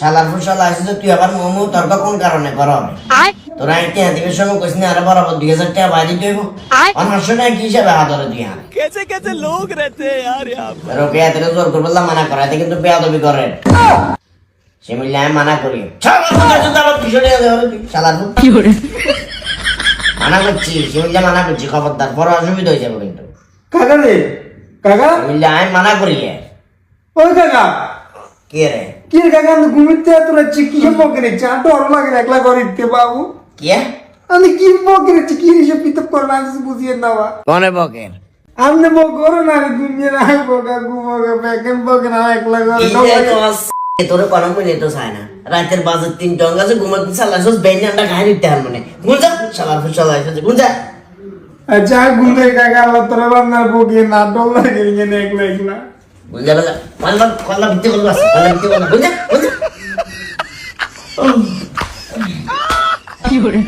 শালার ফুসালা আসছে তুই আবার মোমো তর্ক কোন কারণে কর তোরা একটা দিবের সময় কইস না আরে বরাবর 2000 টাকা বাইরে দেব 500 টাকা কি হিসাবে হাতরে তুই আর कैसे कैसे लोग रहते हैं यार यहाँ पर। রোকে এত জোর করে বললাম মানা করা এতে কিন্তু বেয়াদবি করে সে মিলে আমি মানা করি শালার কি করে মানা করছি সে মিলে মানা করছি খবরদার বড় অসুবিধা হয়ে যাবে কিন্তু কাকা রে কাকা মিলে আমি মানা করি ওই কাকা কে রে কি রে কাকা আমি ঘুমিতে তোরা চিকিৎসা পকেরে চা তো অর লাগে একলা করিতে বাবু কে আমি কি পকেরে চিকিৎসা পিতপ করনা বুঝিয়ে নাওয়া কোনে বকের আমনে বো করো না রে দুনিয়া রাই বগা গুমগা বেকেন বগনা একলা করে তোর কোনো মিলে তো চায় না রাতের বাজে 3 টং আছে ঘুমাতে চালাছস বেইনাটা খাই নিতে আর মানে গুঞ্জা শালার ফুসালা আসছে গুঞ্জা আচ্ছা গুন্দে কাকা আল্লাহ তোরা বান্না বগিয়ে না ডল লাগে এনে একলা একলা গুঞ্জা বলে মাল্লা কল্লা বিতে বলবা কল্লা বিতে বলবা গুঞ্জা গুঞ্জা কি করে